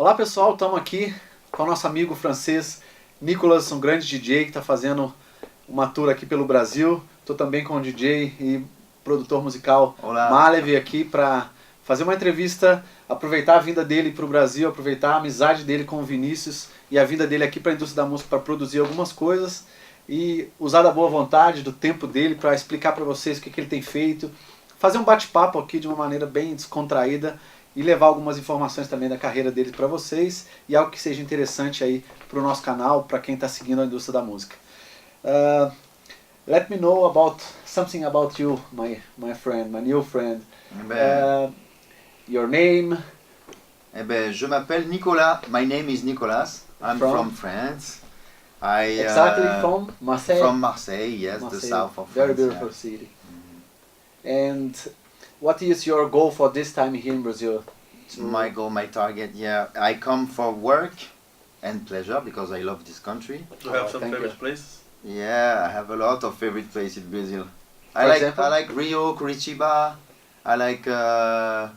Olá pessoal, estamos aqui com o nosso amigo francês Nicolas, um grande DJ que está fazendo uma tour aqui pelo Brasil. Estou também com o DJ e produtor musical Malive aqui para fazer uma entrevista, aproveitar a vinda dele para o Brasil, aproveitar a amizade dele com o Vinícius e a vinda dele aqui para a indústria da música para produzir algumas coisas e usar da boa vontade, do tempo dele para explicar para vocês o que ele tem feito, fazer um bate-papo aqui de uma maneira bem descontraída e levar algumas informações também da carreira dele para vocês e algo que seja interessante aí para o nosso canal, para quem está seguindo a indústria da música. Let me know about something about you, my friend, my new friend. Your name? Je m'appelle Nicolas. My name is Nicolas. I'm from France. Exactly from Marseille? From Marseille, yes, Marseille, the south of very France. Very beautiful city. And what is your goal for this time here in Brazil? My goal, my target, yeah. I come for work and pleasure because I love this country. Do you have some favorite places? Yeah, I have a lot of favorite places in Brazil. For example? I like Rio, Curitiba. I like, I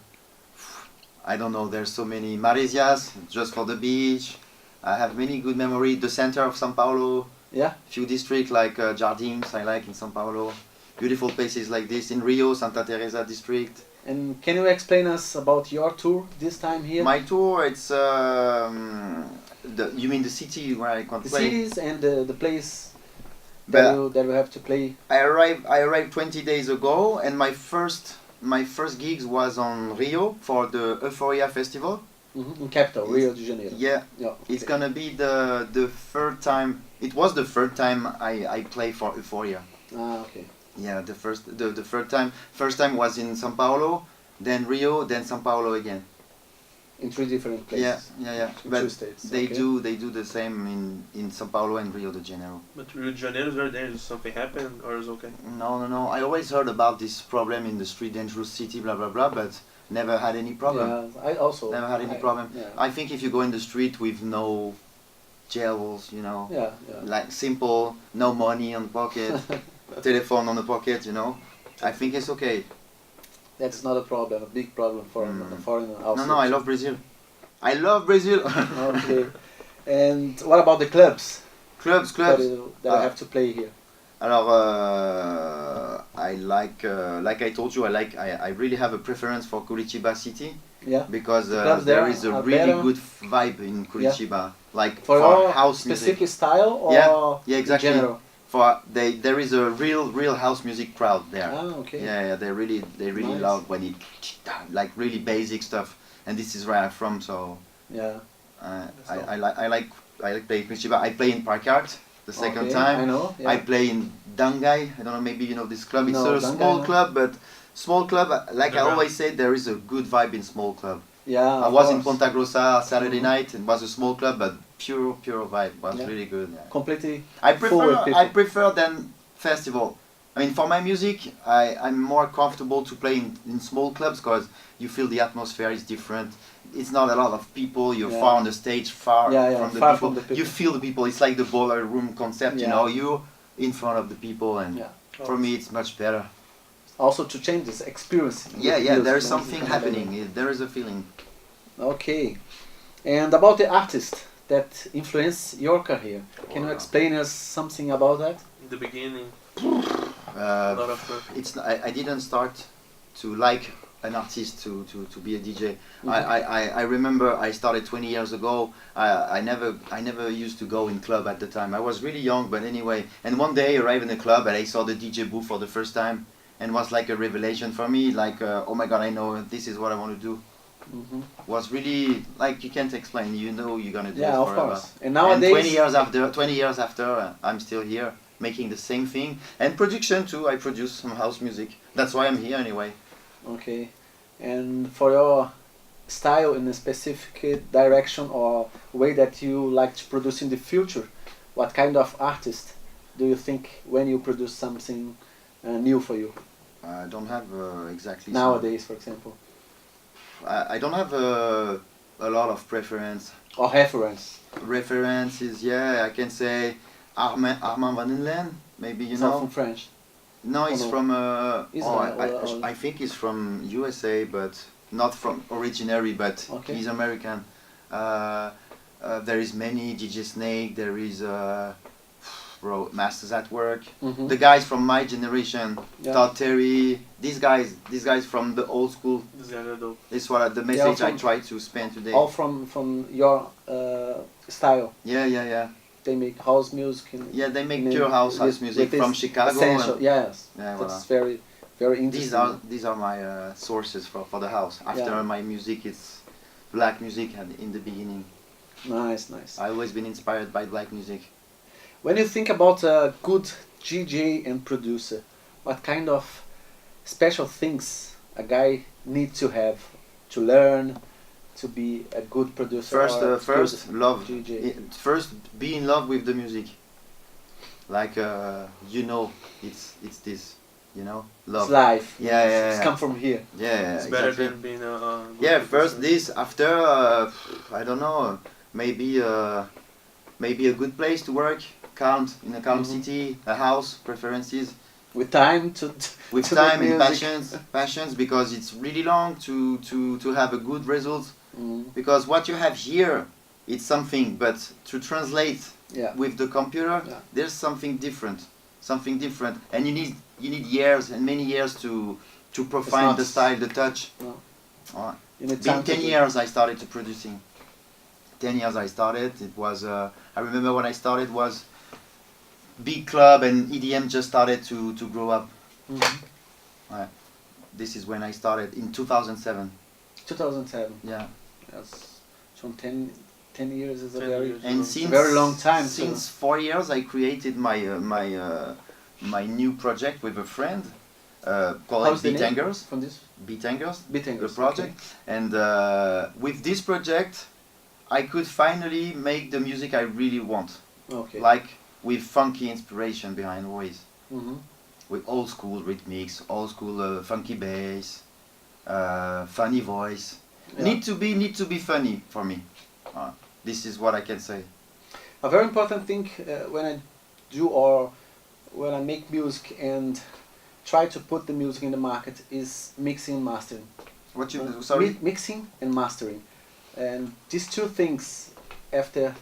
don't know, there's so many Maresias, just for the beach. I have many good memories. The center of São Paulo. Yeah. Few districts like Jardins, I like in São Paulo. Beautiful places like this in Rio, Santa Teresa district. And can you explain us about your tour this time here? My tour, it's you mean the city where I can play? The cities and the place that you have to play. I arrived 20 days ago, and my first gigs was on Rio for the Euphoria Festival. In capital, Rio de Janeiro. Yeah, it's gonna be the third time. It was the third time I play for Euphoria. Ah, okay. Yeah, the third time. First time was in São Paulo, then Rio, then São Paulo again. In 3 different places. Yeah. In but 2 states. They do the same in São Paulo and Rio de Janeiro. But Rio de Janeiro is very dangerous. Something happened or is okay? No. I always heard about this problem in the street, dangerous city, blah blah blah, but never had any problem. Yeah, I also never had any problem. Yeah. I think if you go in the street with no jails, you know, yeah. like simple, no money on the pocket, telephone on the pocket, you know, I think it's okay. That's not a problem, a big problem for a foreigner also. No, I love Brazil. I love Brazil. Okay. And what about the clubs? Clubs. That I have to play here. Alors, I like I told you, I really have a preference for Curitiba city. Yeah. Because there is a really better. Good vibe in Curitiba. Yeah. Like for house specific music. Style or yeah, exactly. In general? There is a real house music crowd there. Ah, okay. Yeah, they really nice. loud when it like really basic stuff, and this is where I'm from, so yeah. I like playing Curitiba. I play in Park Art the second time. I know. Yeah. I play in Dangai. I don't know, maybe you know this club. It's a Dangai, small club, like I always say, there is a good vibe in small club. Yeah. I was in Ponta Grossa Saturday night. It was a small club, but pure vibe. It was really good. Yeah. Completely. I prefer than festival. I mean, for my music, I'm more comfortable to play in small clubs because you feel the atmosphere is different. It's not a lot of people. You're far on the stage, far from the people. You feel the people. It's like the boiler room concept. You know, you in front of the people, and for me, it's much better. Also to change this experience. Yeah. There is something happening. There is a feeling. Okay. And about the artist that influenced your career, can you explain us something about that? In the beginning. I didn't start to like an artist to be a DJ. I remember I started 20 years ago. I never used to go in club at the time. I was really young, but anyway. And one day I arrived in the club and I saw the DJ booth for the first time, and it was like a revelation for me. Like oh my God, I know this is what I want to do. Was really like you can't explain. You know you're gonna do it forever. Of course. And nowadays, 20 years after, I'm still here making the same thing, and production too. I produce some house music. That's why I'm here anyway. Okay. And for your style in a specific direction or way that you like to produce in the future, what kind of artist do you think when you produce something new for you? I don't have exactly. Nowadays, for example. I don't have a lot of preference. Or reference. References, yeah, I can say Armand Van Inlen, maybe you know. From French. No, he's from. I think he's from USA, but not from originary, but he's American. There is many DJ Snake. There is Masters at Work. The guys from my generation, Todd Terry. These guys from the old school. These guys are dope. This is what the message I try to spend today. All from your style. Yeah. They make house music. They make pure house music from Chicago. Essential, yes. Yeah, that's very interesting. These are my sources for the house. After my music, it's black music in the beginning. Nice. I've always been inspired by black music. When you think about a good DJ and producer, what kind of special things a guy needs to have to learn to be a good producer? First, love. DJ. First, be in love with the music. Like it's this. Love. It's life. Yeah. It's come from here. Yeah, it's better than being a first this, after I don't know, maybe a good place to work, in a calm city, a house, preferences. With time and passions, because it's really long to have a good result. Because what you have here, it's something, but to translate with the computer, there's something different, and you need years and many years to profine the style, the touch. In 10 years I started to producing. 10 years I started. It was I remember when I started was big club and EDM just started to grow up. This is when I started in 2007. 2007. Yeah. Yes. So 10 years is a since very long time. Since 4 years I created my new project with a friend called Beatangers. From this? Beatangers, the project. Okay. And with this project I could finally make the music I really want. Okay. Like with funky inspiration behind voice. With old school rhythmics, old school funky bass, funny voice. Need to be funny for me. This is what I can say. A very important thing when I do or when I make music and try to put the music in the market is mixing and mastering. Sorry? Mixing and mastering. And these two things after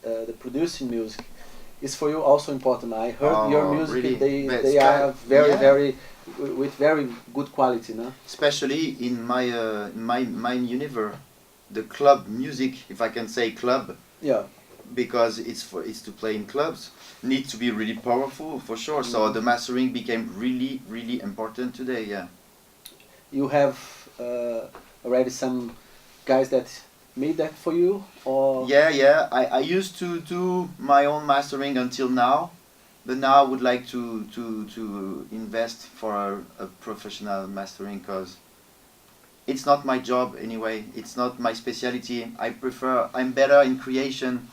the producing music is for you also important. I heard your music, really? They are very with very good quality, no? Especially in my universe, the club music, if I can say club. Yeah. Because it's to play in clubs, need to be really powerful for sure. So the mastering became really important today. Yeah. You have already some guys that made that for you, or? Yeah. I used to do my own mastering until now, but now I would like to invest for a professional mastering, because it's not my job anyway. It's not my specialty. I'm better in creation.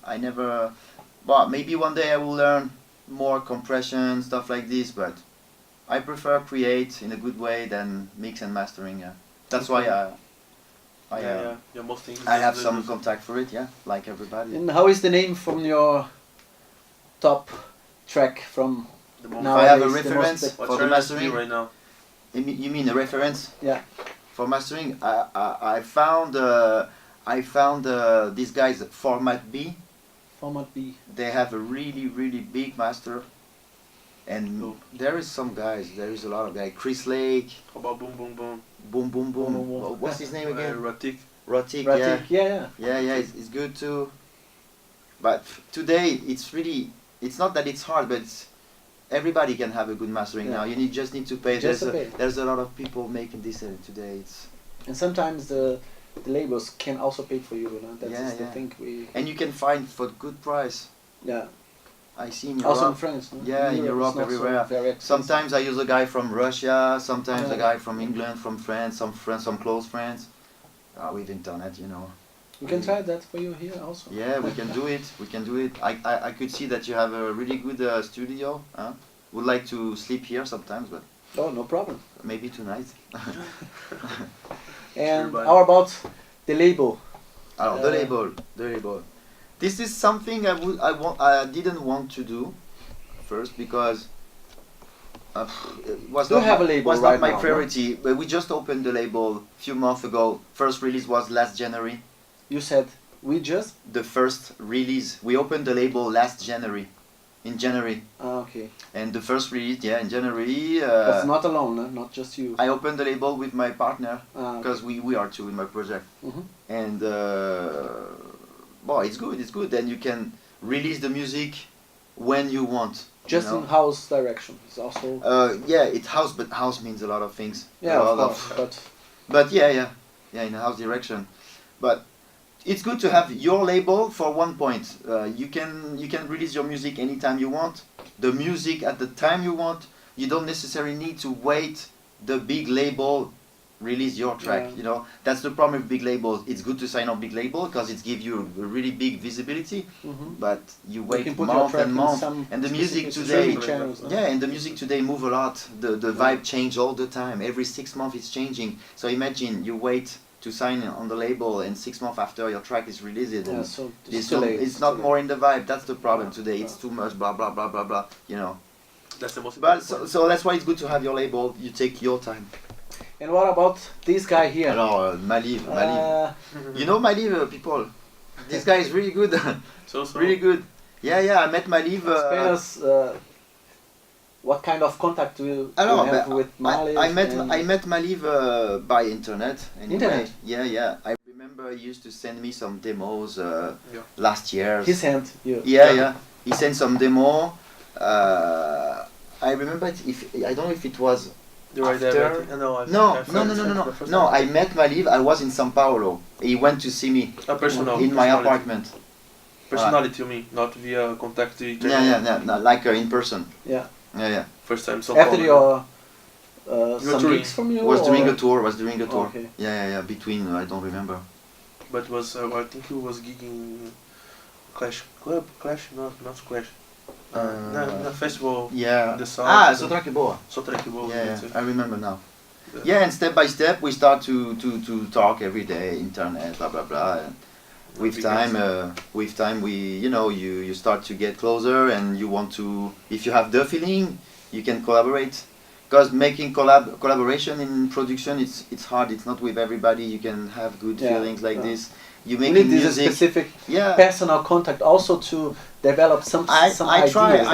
I never. Well, maybe one day I will learn more compression, stuff like this, but I prefer create in a good way than mix and mastering. Yeah. That's why I have some contact for it, like everybody. And how is the name from your top track from now? I have a reference for the mastering right now. You mean a reference? Yeah. For mastering, I found these guys Format B. Format B. They have a really big master. And there is some guys. There is a lot of guys. Chris Lake. How about Boom Boom Boom? Boom Boom Boom. What's his name again? Ratik. Ratik. Yeah. It's good too. But today it's not that it's hard, but everybody can have a good mastering now. You just need to pay. There's a lot of people making this today. And sometimes the labels can also pay for you. That's the thing and you can find for good price. Yeah. I see in Europe. Also in France. No? Yeah, in Europe, everywhere. So sometimes I use a guy from Russia, sometimes a guy from England, from France, some close friends. With internet, We can try that for you here also. Yeah, we can do it. I could see that you have a really good studio. Would like to sleep here sometimes, but... Oh, no problem. Maybe tonight. And how about the label? The label. This is something I didn't want to do first, because it was not my priority. But we just opened the label a few months ago. First release was last January. You said we just. The first release. We opened the label last January. In January. Okay. And the first release, in January. That's not alone, not just you. I opened the label with my partner because Okay. we are two in my project. Mhm. And it's good. It's good. And you can release the music when you want. Just you know? in house direction. It's also. It's house, but house means a lot of things. Yeah, A of lot course. But yeah, in a house direction. But it's good to have your label for one point. You can release your music anytime you want. The music at the time you want. You don't necessarily need to wait the big label release your track. Yeah. You know, that's the problem with big labels. It's good to sign on big label because it gives you a really big visibility. Mhm. But you You wait can put your month track and in month. some And the music specific today, streaming channels, no? yeah, and the music today move a lot. The vibe change all the time. Every 6 months it's changing. So imagine you wait to sign on the label and 6 months after your track is released. Yeah, And so it's too not, late, it's not too more in the vibe. That's the problem Yeah, today. It's too much blah blah blah blah blah. You know. That's the most But important. so that's why it's good to have your label. You take your time. And what about this guy here? Alors Malive. You know Malive, people. This guy is really good. So Really good. Yeah. I met Malive. Explain us what kind of contact do you Alors, have with Malive? I met Malive by internet. Anyway. Internet? Yeah. I remember he used to send me some demos last year. He sent you. Yeah. He sent some demo. I remember I don't know if it was You were there, after. right? No, No. I met Malive. I was in São Paulo. He went to see me A personal. in my personality. apartment. Personality to me, not via contact. Yeah, like in person. Yeah. Yeah. First time so After your some touring. gigs from you? Was or? doing a tour. Okay. Yeah. Between I don't remember. But was I think he was gigging Clash Club? Clash? No, not Clash. No, festival. Yeah. The South. Sotra que boa. Sotrakibo. Yeah, I remember now. Yeah, and step by step we start to talk every day, internet, blah blah blah. And with time we you start to get closer, and you want to, if you have the feeling, you can collaborate. Because making collaboration in production, it's hard. It's not with everybody. You can have good feelings like this. You You make need this music. specific Yeah. personal contact also to develop some ideas. I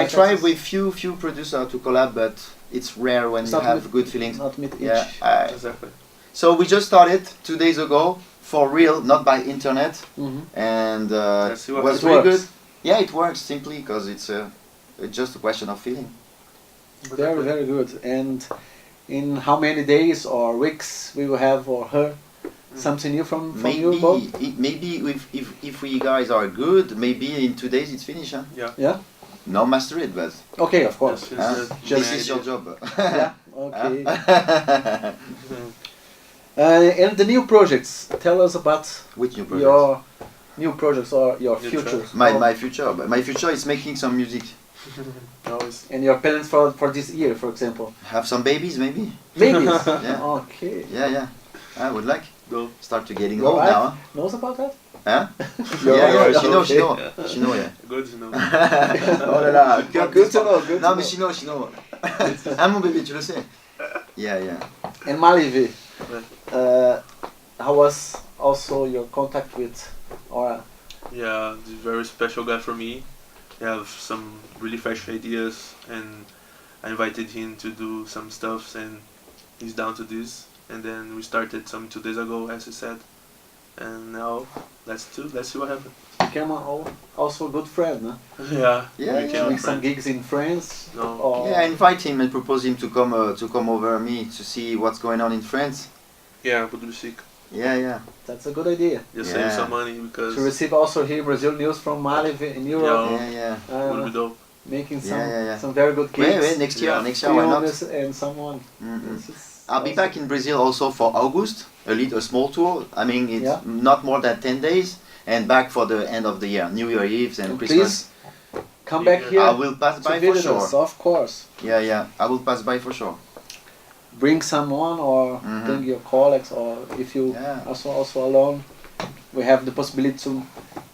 like try that. with few producers to collab, but it's rare when It's you not have with- good feelings. Not with Yeah. each. Exactly. So we just started 2 days ago, for real, not by internet, Mhm. and Let's see it what was it really works. good. Yeah, it works simply because it's just a question of feeling. Very, very good. And in how many days or weeks we will have or hear something new from you both? Maybe if we guys are good, maybe in 2 days it's finished. Huh? Yeah? No master it, but Okay, of course. Yes, huh? Just- this is your job. Yeah, okay. Huh? And the new projects, tell us about Which new project? your new projects or your Your future. My future. But my future is making some music. Always. And your plans for this year, for example. Have some babies, maybe. Babies. Yeah. Okay. Yeah. I would like. Go. Start to getting Your old wife now. knows about that? Huh? Your Yeah, wife, she knows, okay. she knows, yeah. Good to know. Oh là là, Good to know, good to Non mais know. she knows. Hein mon bébé, tu le sais. Yeah. And Malive, Ouais. how was also your contact with Aura? Yeah, he's a very special guy for me. He have some really fresh ideas, and I invited him to do some stuff, and he's down to this. And then we started some 2 days ago, as he said. And now let's see what happens. Became also a good friend, huh? Yeah. Yeah, we yeah. became Doing some friends. gigs in France? No. Or Yeah, I invite him and propose him to come over me to see what's going on in France. Yeah, but we're sick. Yeah. that's a good idea. Just Yeah. save some money because To receive also here Brazil news from Malive in Europe, Yeah. Yeah. will be dope. making Yeah. some very good gigs. Wait, next year, Yeah. why not? Fionas and someone. Mhm. This is I'll be awesome. back in Brazil also for August, a small tour. I mean, it's Yeah. not more than 10 days, and back for the end of the year, New Year Eve and And Christmas. please come back Yeah. here I will pass to by for visit sure. us, of course. Yeah, I will pass by for sure. Bring someone or Mhm. bring your colleagues, or if you Yeah. also alone, we have the possibility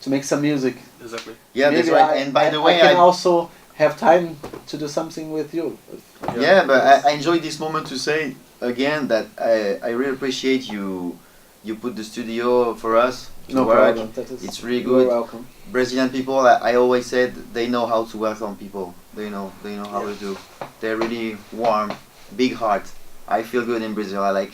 to make some music. Exactly. Yeah, Maybe that's right. And by the way, I can also have time to do something with you. Yeah, but I enjoy this moment to say again that I really appreciate you put the studio for us No work. problem. It's really You're good. welcome. Brazilian people, I always said, they know how to welcome people. They know how to do. They're really warm, big heart. I feel good in Brazil. I like.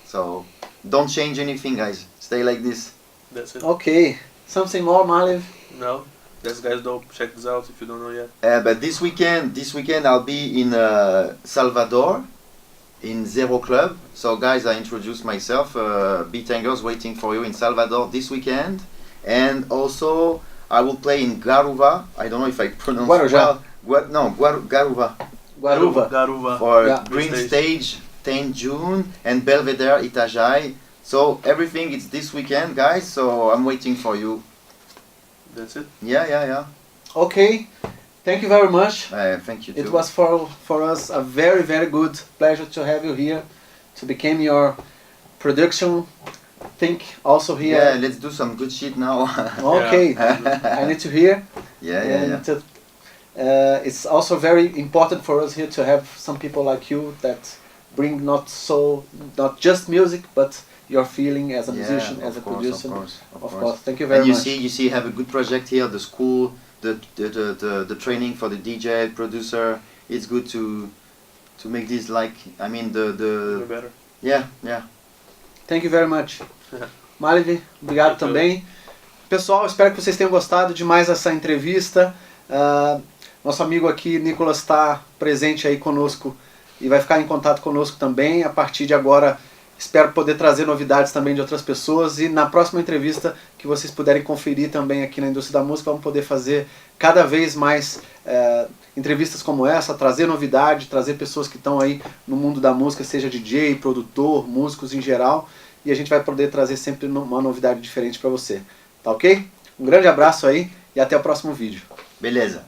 So don't change anything, guys. Stay like this. That's it. Okay. Something more, Malive? No, that's guys dope. Check this out if you don't know yet. But this weekend I'll be in Salvador, in Zero Club. So guys, I introduced myself. Beatangers waiting for you in Salvador this weekend, and also I will play in Garuva. I don't know if I pronounce Guarujá. Garuva. Garuva. For Green Stage, 10 June, and Belvedere, Itajaí. So everything is this weekend, guys. So I'm waiting for you. That's it. Yeah. Okay. Thank you very much. Thank you too. It was for us a very, very good pleasure to have you here, to become your production thing also here. Yeah, let's do some good shit now. Okay, I need to hear. Yeah. It's also very important for us here to have some people like you that bring not just music, but your feeling as a musician, as a producer. Of course. Thank you very much. And you see, you have a good project here. The school, the training for the DJ producer. It's good to make this Better. Yeah. Thank you very much. Malive, obrigado também. Pessoal, espero que vocês tenham gostado de mais essa entrevista. Nosso amigo aqui, Nicolas, está presente aí conosco e vai ficar em contato conosco também. A partir de agora, espero poder trazer novidades também de outras pessoas, e na próxima entrevista que vocês puderem conferir também aqui na indústria da música, vamos poder fazer cada vez mais entrevistas como essa, trazer novidade, trazer pessoas que estão aí no mundo da música, seja DJ, produtor, músicos em geral, e a gente vai poder trazer sempre uma novidade diferente para você. Tá ok? Um grande abraço aí e até o próximo vídeo. Beleza.